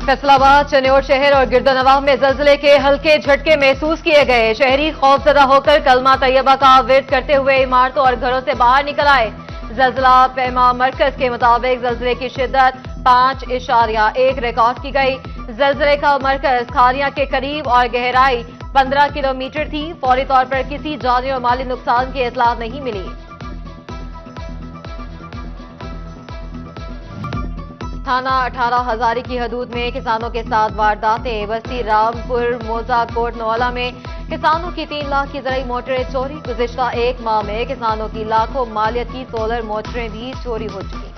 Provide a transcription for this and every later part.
फैसलाबाद, चन्योर शहर और गिरदनवाह में जल्जले के हल्के झटके महसूस किए गए। शहरी खौफजदा होकर कलमा तैयबा का विर्द करते हुए इमारतों और घरों से बाहर निकल आए। जल्जला पैमा मरकज के मुताबिक जल्जले की शिद्दत 5.1 रिकॉर्ड की गई। जल्जले का मरकज खारिया के करीब और गहराई 15 किलोमीटर थी। फौरी तौर पर किसी जानी और माली नुकसान की इतला नहीं मिली। थाना 18 हजारी की हदूद में किसानों के साथ वारदातें। बस्ती रामपुर मोजा कोट नौला में किसानों की 3 लाख की ज़राई मोटरें चोरी। गुज़िश्ता एक माह में किसानों की लाखों मालियत की सोलर मोटरें भी चोरी हो चुकी।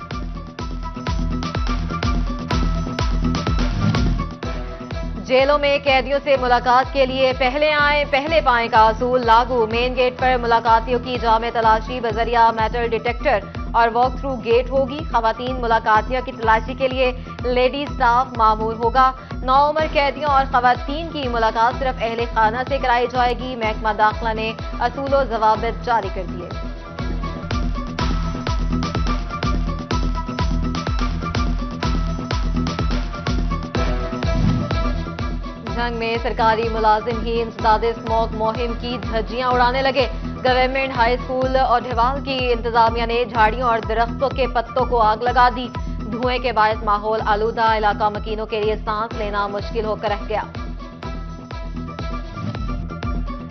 जेलों में कैदियों से मुलाकात के लिए पहले आए पहले पाएं का असूल लागू। मेन गेट पर मुलाकातियों की जामे तलाशी बजरिया मेटल डिटेक्टर और वॉक थ्रू गेट होगी। खवातीन मुलाकातियों की तलाशी के लिए लेडी स्टाफ मामूल होगा। 9 उम्र कैदियों और खवातीन की मुलाकात सिर्फ अहले खाना से कराई जाएगी। महकमा दाखिला ने असूलो जवाबित जारी कर दिए। जंग में सरकारी मुलाजिम ही इंसदाद स्मॉग मुहिम की धज्जियां उड़ाने लगे। गवर्नमेंट हाई स्कूल और ढेवाल की इंतजामिया ने झाड़ियों और दरख्तों के पत्तों को आग लगा दी। धुएं के बायस माहौल आलूदा, इलाका मकीनों के लिए सांस लेना मुश्किल होकर रह गया।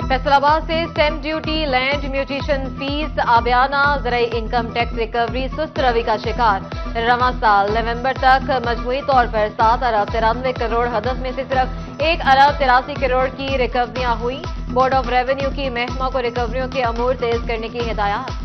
फैसलाबाद से stamp duty, land mutation fees, आबियाना ज़राई इनकम टैक्स रिकवरी सुस्त रवि का शिकार। रवां साल नवंबर तक मजमूई तौर पर 7 अरब 93 करोड़ हदफ में से सिर्फ 1 अरब 83 करोड़ की रिकवरियां हुई। बोर्ड ऑफ रेवेन्यू की महकमा को रिकवरियों के अमूर तेज करने की हिदायत।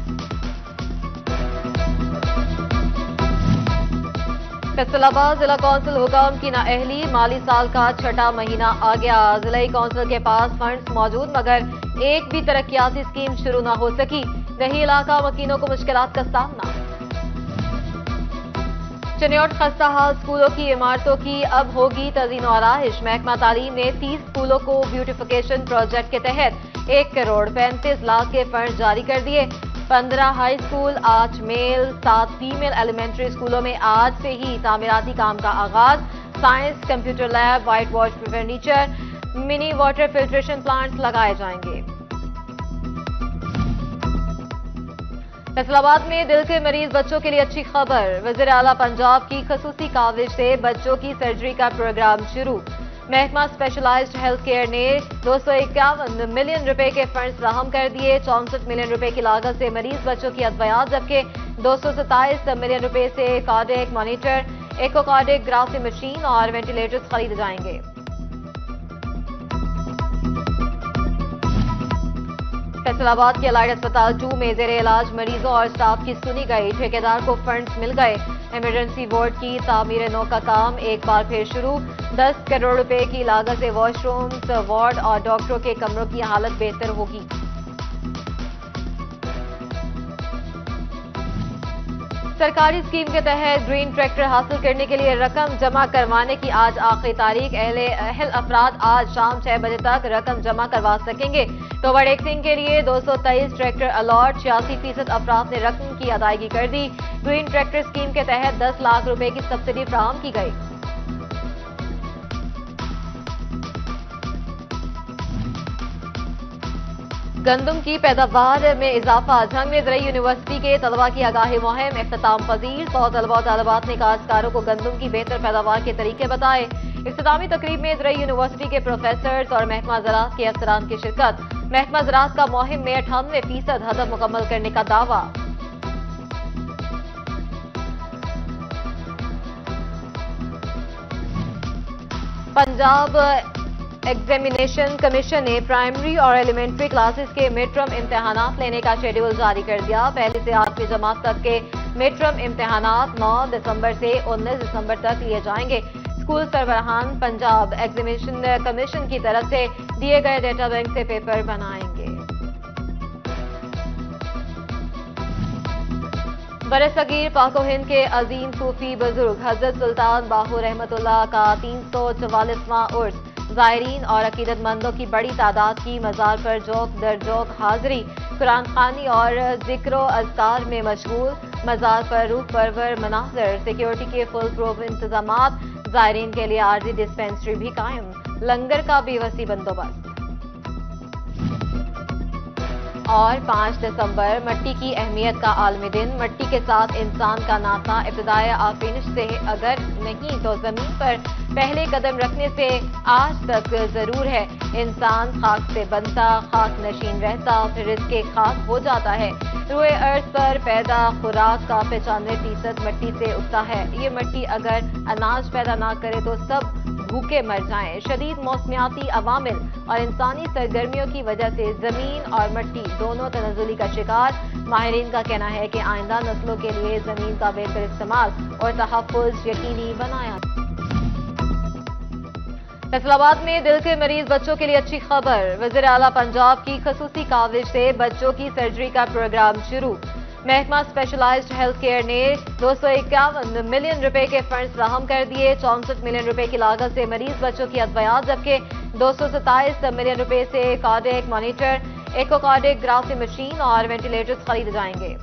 फैसलाबाद जिला कौंसिल हुकाम की नाअहली, माली साल का छठा महीना आ गया। जिला कौंसिल के पास फंड्स मौजूद मगर एक भी तरक्याती स्कीम शुरू न हो सकी। दही इलाका मकीनों को मुश्किलात का सामना। चन्योर खस्ता हाल स्कूलों की इमारतों की अब होगी तज़ीन और आराइश। महकमा तालीम ने 30 स्कूलों को ब्यूटिफिकेशन प्रोजेक्ट के तहत 1 करोड़ 35 लाख के फंड जारी कर दिए। 15 high school, 8 male 7 female elementary स्कूलों में आज से ही तामीराती काम का आगाज। Science, computer lab, whitewash furniture, mini water filtration plants लगाए जाएंगे। फैसलाबाद में दिल के मरीज बच्चों के लिए अच्छी खबर। वज़ीर आला पंजाब की खसूसी काविश से बच्चों की सर्जरी का प्रोग्राम शुरू। महकमा स्पेशलाइज्ड हेल्थ केयर ने 251 मिलियन रुपए के फंड्स फराहम कर दिए। 64 मिलियन रुपए की लागत से मरीज बच्चों की अद्वियात, जबकि 227 मिलियन रुपए से कार्डियक मॉनिटर, एकोकार्डियोग्राफी मशीन और वेंटिलेटर्स खरीदे जाएंगे। फैसलाबाद के अलाइड अस्पताल 2 में जेर इलाज मरीजों और स्टाफ की सुनी गई। ठेकेदार को फंड्स मिल गए। इमरजेंसी वार्ड की तामीर नौ का काम एक बार फिर शुरू। 10 करोड़ रुपए की लागत से वॉशरूम्स, वार्ड और डॉक्टरों के कमरों की हालत बेहतर होगी। सरकारी स्कीम के तहत ग्रीन ट्रैक्टर हासिल करने के लिए रकम जमा करवाने की आज आखिरी तारीख। अहल अफराद आज शाम 6 बजे तक रकम जमा करवा सकेंगे। टोबर एक्सिंग के लिए 223 ट्रैक्टर अलॉट, 86% अफराद ने रकम की अदायगी कर दी। ग्रीन ट्रैक्टर स्कीम के तहत 10 लाख रुपए की सब्सिडी फराहम की गई। गंदम की पैदावार में इजाफा। जंग में ज़राई यूनिवर्सिटी के तलबा की आगाही मुहिम इख्तिताम पजीर। 100 तलबा और तालिबात ने काश्तकारों को गंदम की बेहतर पैदावार के तरीके बताए। इख्तितामी तकरीब में ज़राई यूनिवर्सिटी के प्रोफेसर्स और महकमा ज़राअत के अफसरान की शिरकत। महकमा ज़राअत का मुहिम में 98% हदफ मुकम्मल करने का दावा। पंजाब एग्जामिनेशन कमीशन ने प्राइमरी और एलिमेंट्री क्लासेस के मिड टर्म इम्तहानात लेने का शेड्यूल जारी कर दिया। पहली से 8वीं जमात तक के मिड टर्म इम्तहानात 9 दिसंबर से 19 दिसंबर तक लिए जाएंगे। स्कूल सरबराहान पंजाब एग्जामिनेशन कमीशन की तरफ से दिए गए डेटा बैंक से पेपर बनाएंगे। बरसगीर पाको हिंद के अजीम सूफी बुजुर्ग हजरत सुल्तान बाहू रहमतुल्लाह का 344वां उर्स زائرین اور عقیدت مندوں کی بڑی تعداد کی مزار پر جوک در جوک حاضری، قرآن خوانی اور ذکر و اذکار میں مشغول، مزار پر روح پرور مناظر، سیکیورٹی کے فل پروف انتظامات، زائرین کے لیے عارضی ڈسپنسری بھی قائم، لنگر کا بھی وسیع بندوبست۔ اور 5 دسمبر مٹی کی اہمیت کا عالمی دن، مٹی کے ساتھ انسان کا ناطہ ابتدائے آفرینش سے اگر نہیں تو زمین پر پہلے قدم رکھنے سے آج تک ضرور ہے۔ انسان خاک سے بنتا، خاک نشین رہتا، پھر اس کے خاک ہو جاتا ہے۔ روئے ارض پر پیدا خوراک کا 95% مٹی سے اگتا ہے۔ یہ مٹی اگر اناج پیدا نہ کرے تو سب بھوکے مر جائیں۔ شدید موسمیاتی عوامل اور انسانی سرگرمیوں کی وجہ سے زمین اور مٹی دونوں تنزلی کا شکار۔ ماہرین کا کہنا ہے کہ آئندہ نسلوں کے لیے زمین کا بہتر استعمال اور تحفظ یقینی بنایا۔ فیصل آباد میں دل کے مریض بچوں کے لیے اچھی خبر، وزیر اعلیٰ پنجاب کی خصوصی کاوش سے بچوں کی سرجری کا پروگرام شروع۔ محکمہ اسپیشلائزڈ ہیلتھ کیئر نے 251 ملین روپے کے فنڈز فراہم کر دیے۔ 64 ملین روپے کی لاگت سے مریض بچوں کی ادویات، جبکہ 227 ملین روپے سے کارڈیک مانیٹر، ایکو کارڈیک گرافی مشین اور وینٹیلیٹرز خریدے جائیں گے۔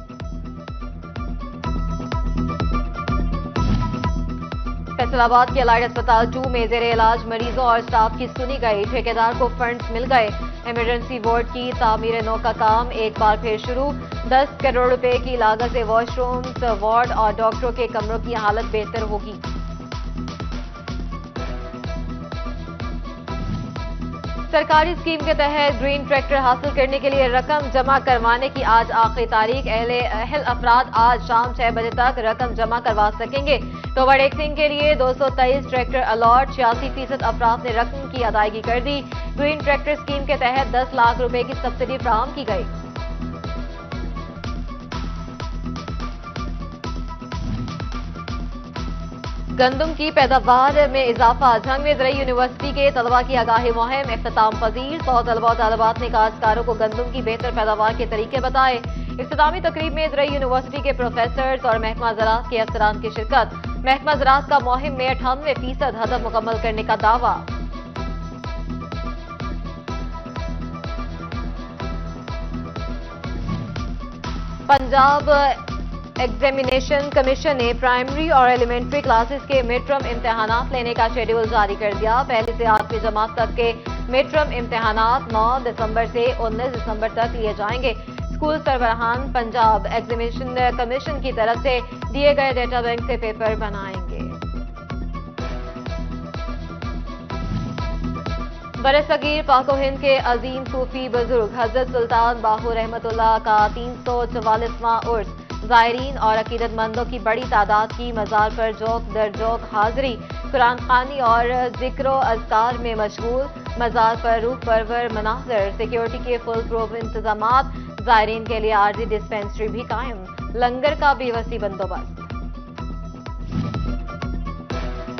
فیصل آباد کے الائٹ اسپتال 2 میں زیر علاج مریضوں اور سٹاف کی سنی گئی، ٹھیکیدار کو فنڈز مل گئے۔ ایمرجنسی وارڈ کی تعمیر نو کا کام ایک بار پھر شروع، 10 کروڑ روپے کی لاگت سے واش رومز، وارڈ اور ڈاکٹروں کے کمروں کی حالت بہتر ہوگی۔ سرکاری اسکیم کے تحت گرین ٹریکٹر حاصل کرنے کے لیے رقم جمع کروانے کی آج آخری تاریخ۔ اہل افراد آج شام 6 بجے تک رقم جمع کروا سکیں گے۔ توبہ ٹیکسنگ کے لیے 223 ٹریکٹر الاٹ، 86% افراد نے رقم کی ادائیگی کر دی۔ گرین ٹریکٹر اسکیم کے تحت 10 لاکھ روپے کی سبسڈی فراہم کی گئی۔ گندم کی پیداوار میں اضافہ، جھنگ میں زرعی یونیورسٹی کے طلباء کی آگاہی مہم اختتام پذیر۔ 100 طلباء و طالبات نے کاشتکاروں کو گندم کی بہتر پیداوار کے طریقے بتائے۔ اختتامی تقریب میں زرعی یونیورسٹی کے پروفیسرز اور محکمہ زراعت کے افسران کی شرکت۔ محکمہ زراعت کا مہم میں 98% ہدف مکمل کرنے کا دعویٰ۔ پنجاب ایگزامینیشن کمیشن نے پرائمری اور ایلیمنٹری کلاسز کے مڈ ٹرم امتحانات لینے کا شیڈول جاری کر دیا۔ پہلی سے 8ویں جماعت تک کے مڈ ٹرم امتحانات 9 دسمبر سے 19 دسمبر تک لیے جائیں گے۔ اسکول سربراہان پنجاب ایگزامینیشن کمیشن کی طرف سے دیے گئے ڈیٹا بینک سے پیپر بنائیں گے۔ برصغیر پاک و ہند کے عظیم صوفی بزرگ حضرت سلطان باہو رحمت اللہ کا 344واں عرس، زائرین اور عقیدت مندوں کی بڑی تعداد کی مزار پر جوک در جوک حاضری، قرآن خوانی اور ذکر و اذکار میں مشغول، مزار پر روح پرور مناظر، سیکیورٹی کے فل پروف انتظامات، زائرین کے لیے عارضی ڈسپنسری بھی قائم، لنگر کا بھی وسیع بندوبست۔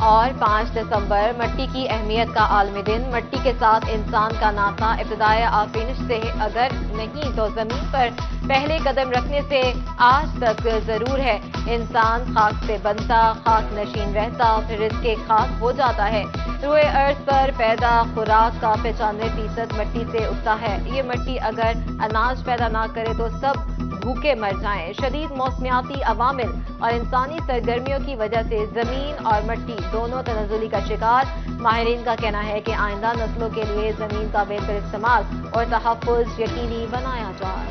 اور 5 دسمبر مٹی کی اہمیت کا عالمی دن، مٹی کے ساتھ انسان کا ناطہ ابتدائے آفرینش سے اگر نہیں تو زمین پر پہلے قدم رکھنے سے آج تک ضرور ہے۔ انسان خاک سے بنتا، خاک نشین رہتا، پھر اس کے خاک ہو جاتا ہے۔ روئے ارض پر پیدا خوراک کا 95% مٹی سے اگتا ہے۔ یہ مٹی اگر اناج پیدا نہ کرے تو سب بھوکے مر جائیں۔ شدید موسمیاتی عوامل اور انسانی سرگرمیوں کی وجہ سے زمین اور مٹی دونوں تنزلی کا شکار۔ ماہرین کا کہنا ہے کہ آئندہ نسلوں کے لیے زمین کا بہتر استعمال اور تحفظ یقینی بنایا جائے۔